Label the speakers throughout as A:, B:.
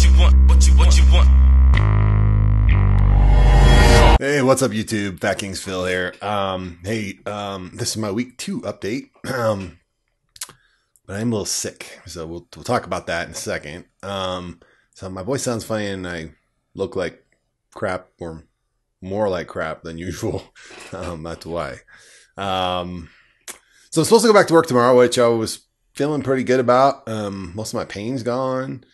A: Hey, what's up, YouTube? FatKingstv here. This is my week 2 update. But I'm a little sick, so we'll talk about that in a second. So my voice sounds funny and I look like crap, or more like crap than usual. That's why. So I'm supposed to go back to work tomorrow, which I was feeling pretty good about. Most of my pain's gone.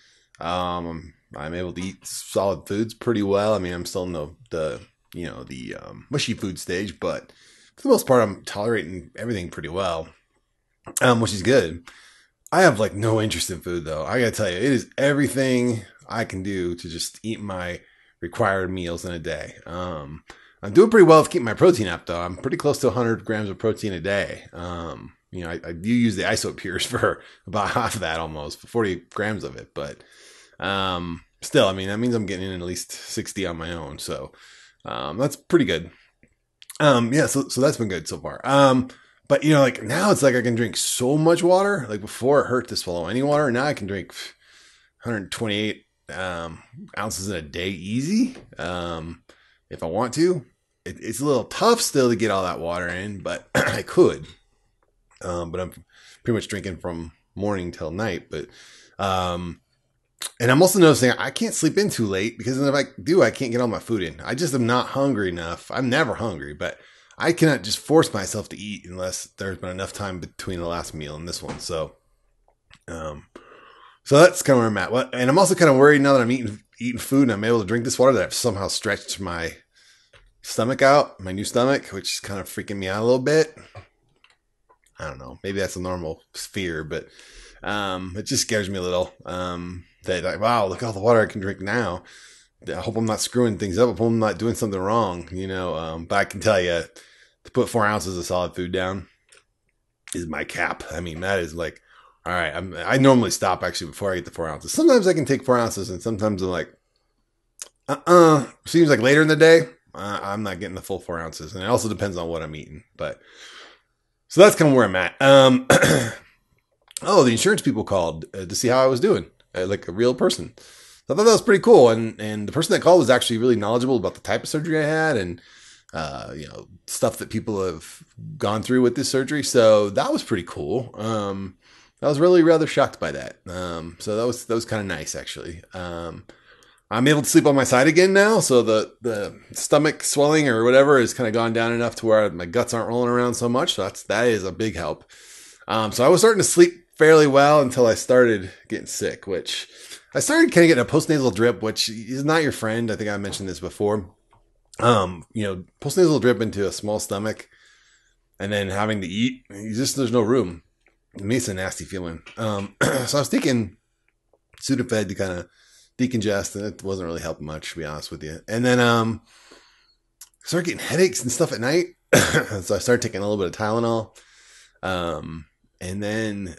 A: I'm able to eat solid foods pretty well. I mean, I'm still in the mushy food stage, but for the most part, I'm tolerating everything pretty well, which is good. I have like no interest in food though. I gotta tell you, it is everything I can do to just eat my required meals in a day. I'm doing pretty well with keeping my protein up though. I'm pretty close to 100 grams of protein a day. I do use the ISO Pures for about half of that, almost 40 grams of it, but still, I mean, that means I'm getting in at least 60 on my own. So that's pretty good. So that's been good so far. But like now it's like I can drink so much water. Like before it hurt to swallow any water. Now I can drink 128 ounces in a day easy. If I want to. It's a little tough still to get all that water in, but I could. But I'm pretty much drinking from morning till night. But and I'm also noticing I can't sleep in too late, because if I do, I can't get all my food in. I just am not hungry enough. I'm never hungry, but I cannot just force myself to eat unless there's been enough time between the last meal and this one. So that's kind of where I'm at. And I'm also kind of worried now that I'm eating food and I'm able to drink this water, that I've somehow stretched my stomach out, my new stomach, which is kind of freaking me out a little bit. I don't know. Maybe that's a normal fear, but it just scares me a little. Wow, look at all the water I can drink now. I hope I'm not screwing things up. I hope I'm not doing something wrong, but I can tell you, to put 4 ounces of solid food down is my cap. I mean, that is like, all right, I normally stop actually before I get to 4 ounces. Sometimes I can take 4 ounces, and sometimes I'm like, seems like later in the day, I'm not getting the full 4 ounces. And it also depends on what I'm eating, so that's kind of where I'm at. The insurance people called to see how I was doing, like a real person. So I thought that was pretty cool. And the person that called was actually really knowledgeable about the type of surgery I had, and, stuff that people have gone through with this surgery. So that was pretty cool. I was really rather shocked by that. So that was kind of nice, actually. I'm able to sleep on my side again now. So the stomach swelling or whatever has kind of gone down enough to where my guts aren't rolling around so much. So that is a big help. So I was starting to sleep fairly well until I started getting sick, which I started kind of getting a postnasal drip, which is not your friend. I think I mentioned this before. Postnasal drip into a small stomach and then having to eat, there's no room. To me, it's a nasty feeling. So I was taking Sudafed to kind of decongest, and it wasn't really helping much, to be honest with you. And then I started getting headaches and stuff at night. So I started taking a little bit of Tylenol. And then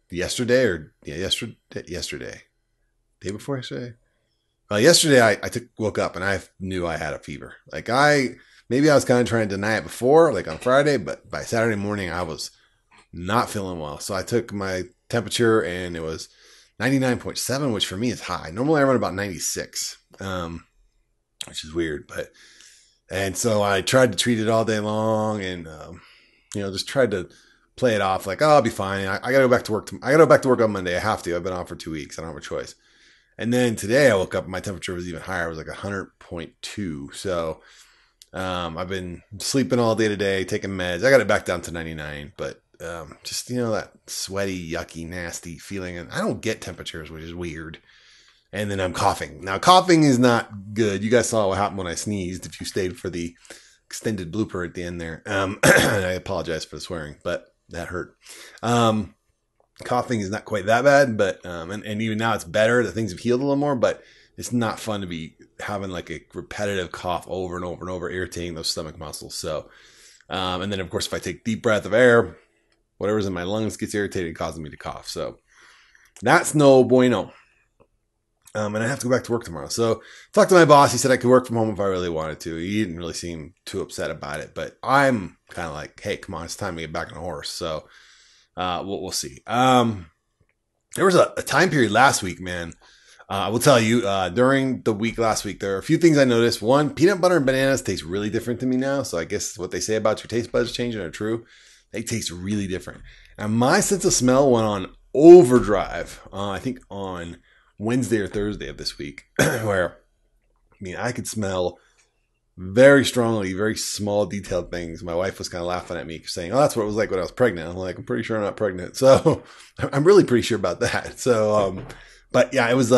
A: yesterday, day before yesterday. Yesterday I woke up and I knew I had a fever. Like maybe I was kind of trying to deny it before, like on Friday, but by Saturday morning I was not feeling well. So I took my temperature and it was 99.7, which for me is high. Normally I run about 96, which is weird, and so I tried to treat it all day long and, just tried to play it off like, oh, I'll be fine. I gotta go back to work. I gotta go back to work on Monday. I have to. I've been off for 2 weeks. I don't have a choice. And then today I woke up and my temperature was even higher. It was like 100.2. So, I've been sleeping all day today, taking meds. I got it back down to 99, but, just, that sweaty, yucky, nasty feeling. And I don't get temperatures, which is weird. And then I'm coughing. Now, coughing is not good. You guys saw what happened when I sneezed, if you stayed for the extended blooper at the end there. I apologize for the swearing, but that hurt. Coughing is not quite that bad, but, and even now it's better that things have healed a little more, but it's not fun to be having like a repetitive cough over and over and over, irritating those stomach muscles. So, and then of course, if I take deep breath of air, whatever's in my lungs gets irritated, causing me to cough. So that's no bueno. And I have to go back to work tomorrow. So talked to my boss. He said I could work from home if I really wanted to. He didn't really seem too upset about it, but I'm kind of like, hey, come on, it's time to get back on a horse. So we'll see. There was a time period last week, man. I will tell you, during the week last week, there are a few things I noticed. One, peanut butter and bananas taste really different to me now. So I guess what they say about your taste buds changing are true. They taste really different. And my sense of smell went on overdrive, I think on Wednesday or Thursday of this week, where, I could smell very strongly, very small, detailed things. My wife was kind of laughing at me, saying, "Oh, that's what it was like when I was pregnant." I'm like, "I'm pretty sure I'm not pregnant." So I'm really pretty sure about that. So, but yeah, it was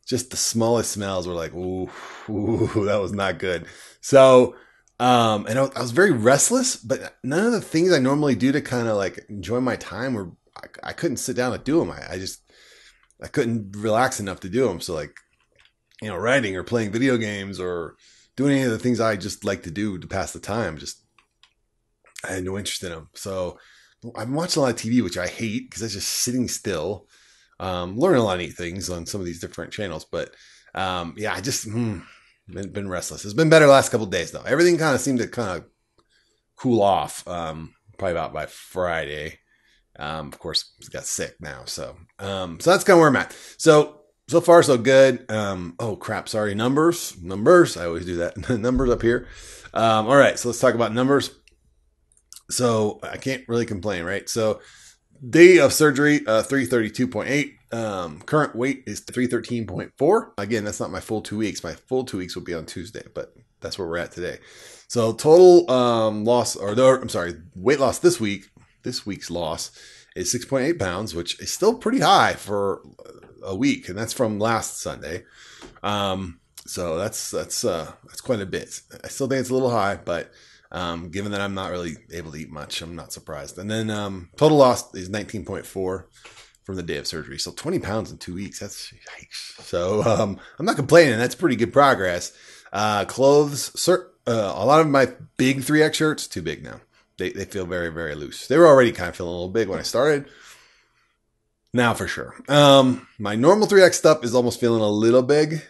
A: just the smallest smells were like, ooh, that was not good. So, and I was very restless, but none of the things I normally do to kind of like enjoy my time were, I couldn't sit down and do them. I couldn't relax enough to do them. So like, writing or playing video games or doing any of the things I just like to do to pass the time, I had no interest in them. So I've been watching a lot of TV, which I hate because that's just sitting still, learning a lot of neat things on some of these different channels. But I just been restless. It's been better the last couple of days though. Everything kind of seemed to kind of cool off, probably about by Friday. Of course, I got sick now, so that's kind of where I'm at. So far, so good. Oh crap, sorry. Numbers. I always do that. Numbers up here. All right, so let's talk about numbers. So I can't really complain, right? So day of surgery, 332.8. Current weight is 313.4. Again, that's not my full 2 weeks. My full 2 weeks will be on Tuesday, but that's where we're at today. So total weight loss this week. This week's loss is 6.8 pounds, which is still pretty high for a week, and that's from last Sunday. So that's quite a bit. I still think it's a little high, but given that I'm not really able to eat much, I'm not surprised. And then total loss is 19.4 from the day of surgery. So 20 pounds in 2 weeks. That's yikes. So I'm not complaining. That's pretty good progress. Clothes, a lot of my big 3X shirts, too big now. They feel very, very loose. They were already kind of feeling a little big when I started. Now for sure. My normal 3X stuff is almost feeling a little big.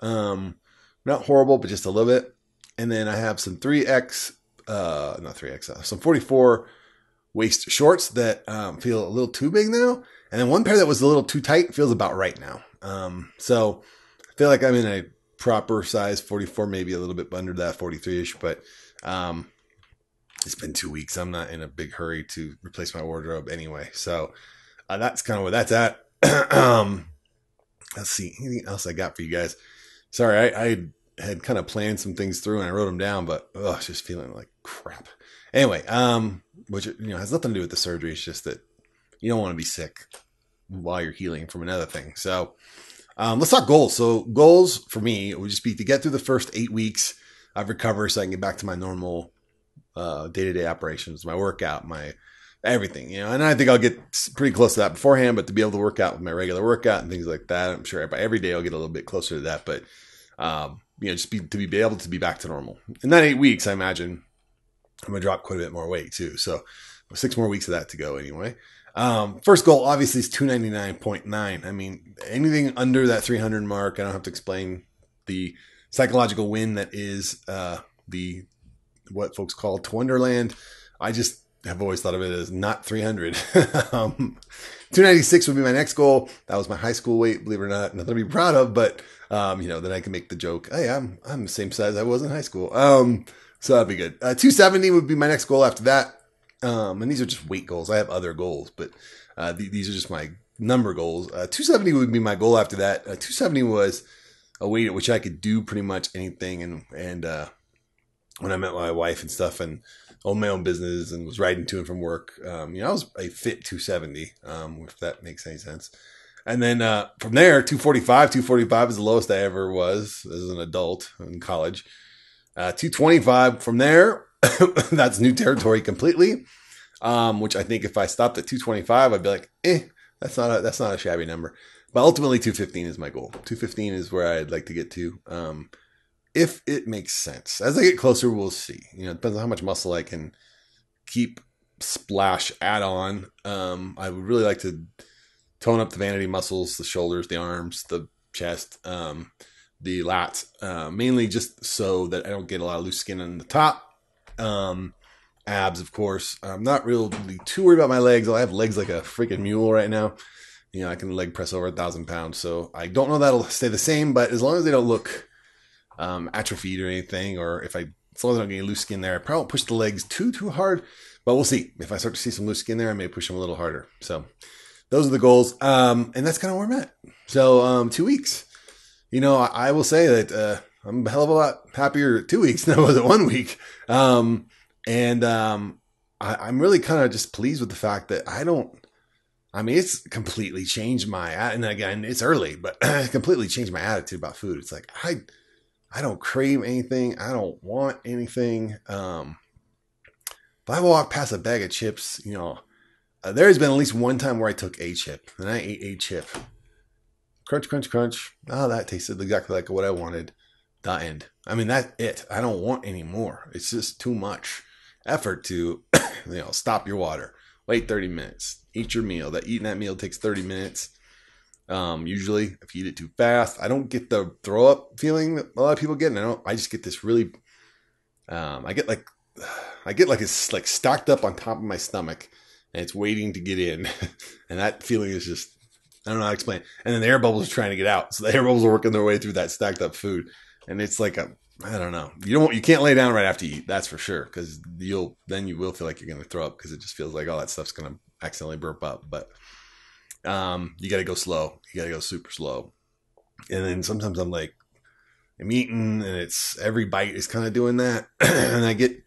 A: Not horrible, but just a little bit. And then I have some 3X, not 3X, some 44 waist shorts that feel a little too big now. And then one pair that was a little too tight feels about right now. So I feel like I'm in a proper size 44, maybe a little bit under that 43-ish, but it's been 2 weeks. I'm not in a big hurry to replace my wardrobe anyway. So that's kind of where that's at. Let's see. Anything else I got for you guys? Sorry, I had kind of planned some things through and I wrote them down, but it's just feeling like crap. Anyway, which has nothing to do with the surgery. It's just that you don't want to be sick while you're healing from another thing. So let's talk goals. So goals for me would just be to get through the first 8 weeks of recovery so I can get back to my normal day-to-day operations, my workout, my everything, and I think I'll get pretty close to that beforehand, but to be able to work out with my regular workout and things like that, I'm sure by every day I'll get a little bit closer to that, but just to be able to be back to normal. In that 8 weeks, I imagine I'm going to drop quite a bit more weight too. So 6 more weeks of that to go anyway. First goal obviously is 299.9. I mean, anything under that 300 mark, I don't have to explain the psychological win that is what folks call Twonderland. I just have always thought of it as not 300. 296 would be my next goal. That was my high school weight, believe it or not. Nothing to be proud of, but then I can make the joke, hey, I'm the same size I was in high school. So that'd be good. 270 would be my next goal after that. And these are just weight goals. I have other goals, but these are just my number goals. 270 would be my goal after that. 270 was a weight at which I could do pretty much anything. And when I met my wife and stuff and owned my own business and was riding to and from work, I was a fit 270, if that makes any sense. And then from there, 245 is the lowest I ever was as an adult in college. 225 from there, that's new territory completely. Which I think if I stopped at 225, I'd be like, that's not a shabby number. But ultimately 215 is my goal. 215 is where I'd like to get to. If it makes sense. As I get closer, we'll see. It depends on how much muscle I can keep add on. I would really like to tone up the vanity muscles, the shoulders, the arms, the chest, the lats, mainly just so that I don't get a lot of loose skin on the top. Abs, of course. I'm not really too worried about my legs. I have legs like a freaking mule right now. You know, I can leg press over 1,000 pounds. So I don't know that'll stay the same, but as long as they don't look atrophied or anything, or if as long as I don't get any loose skin there, I probably won't push the legs too hard. But we'll see. If I start to see some loose skin there, I may push them a little harder. So those are the goals. And that's kind of where I'm at. So 2 weeks. You know, I will say that I'm a hell of a lot happier 2 weeks than I was at 1 week. I'm really kind of just pleased with the fact that it's completely changed and again, it's early, but it's completely changed my attitude about food. It's like, I don't crave anything. I don't want anything. If I walk past a bag of chips, you know, there's been at least one time where I took a chip and I ate a chip. Crunch, crunch, crunch. Oh, that tasted exactly like what I wanted. The end. I mean, that's it. I don't want any more. It's just too much effort to, stop your water. Wait 30 minutes. Eat your meal. Eating that meal takes 30 minutes. Usually, if you eat it too fast, I don't get the throw up feeling that a lot of people get. And I just get this really, I get like it's like stocked up on top of my stomach and it's waiting to get in. And that feeling is just, I don't know how to explain it. And then the air bubbles are trying to get out. So the air bubbles are working their way through that stacked up food. And it's like I don't know. You can't lay down right after you eat. That's for sure. Cause you will feel like you're going to throw up because it just feels like all that stuff's going to accidentally burp up. But, you got to go slow. You got to go super slow. And then sometimes I'm eating and it's every bite is kind of doing that. And I get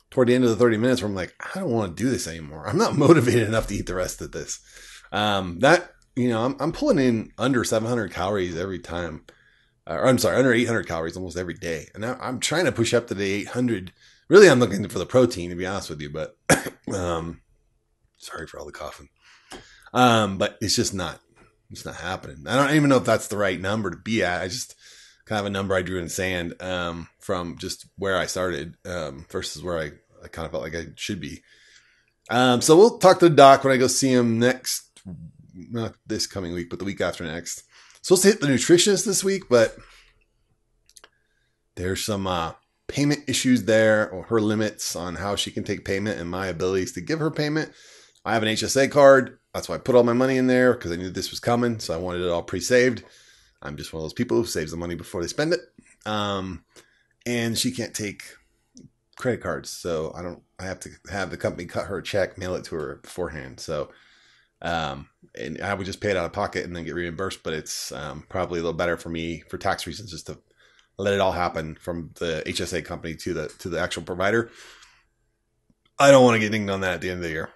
A: toward the end of the 30 minutes where I'm like, I don't want to do this anymore. I'm not motivated enough to eat the rest of this. I'm pulling in under 700 calories every time. Under 800 calories almost every day. And now I'm trying to push up to the 800. Really, I'm looking for the protein, to be honest with you. But sorry for all the coughing. But it's just not happening. I don't even know if that's the right number to be at. I just kind of a number I drew in the sand from just where I started versus where I kind of felt like I should be. So we'll talk to the doc when I go see him not this coming week, but the week after next. Supposed to hit the nutritionist this week, but there's some payment issues there, or her limits on how she can take payment and my abilities to give her payment. I have an HSA card. That's why I put all my money in there because I knew this was coming. So I wanted it all pre-saved. I'm just one of those people who saves the money before they spend it. And she can't take credit cards. So I have to have the company cut her a check, mail it to her beforehand. So, and I would just pay it out of pocket and then get reimbursed. But it's probably a little better for me for tax reasons just to let it all happen from the HSA company to the actual provider. I don't want to get dinged on that at the end of the year.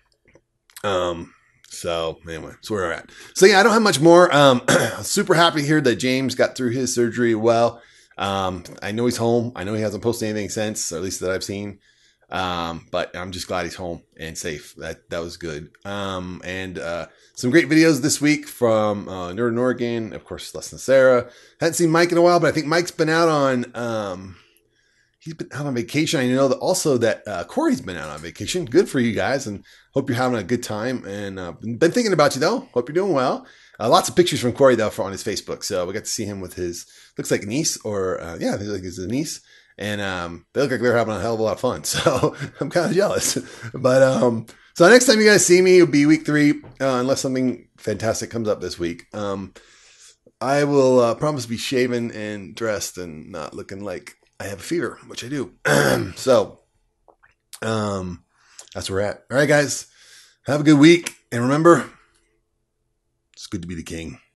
A: So anyway, that's where we're at. So yeah, I don't have much more. Super happy to hear that James got through his surgery well. I know he's home. I know he hasn't posted anything since, or at least that I've seen. But I'm just glad he's home and safe. That was good. And some great videos this week from Northern Oregon, of course, Les and Sarah. Hadn't seen Mike in a while, but I think Mike's been out on he's been out on vacation. I know that also that Corey's been out on vacation. Good for you guys, and hope you're having a good time. And been thinking about you though. Hope you're doing well. Lots of pictures from Corey though on his Facebook. So we got to see him with his looks like niece or I think like it's a niece. And they look like they're having a hell of a lot of fun. So I'm kind of jealous. But so next time you guys see me, it'll be week 3, unless something fantastic comes up this week. I will promise to be shaven and dressed and not looking like I have a fever, which I do. So that's where we're at. All right, guys. Have a good week. And remember, it's good to be the king.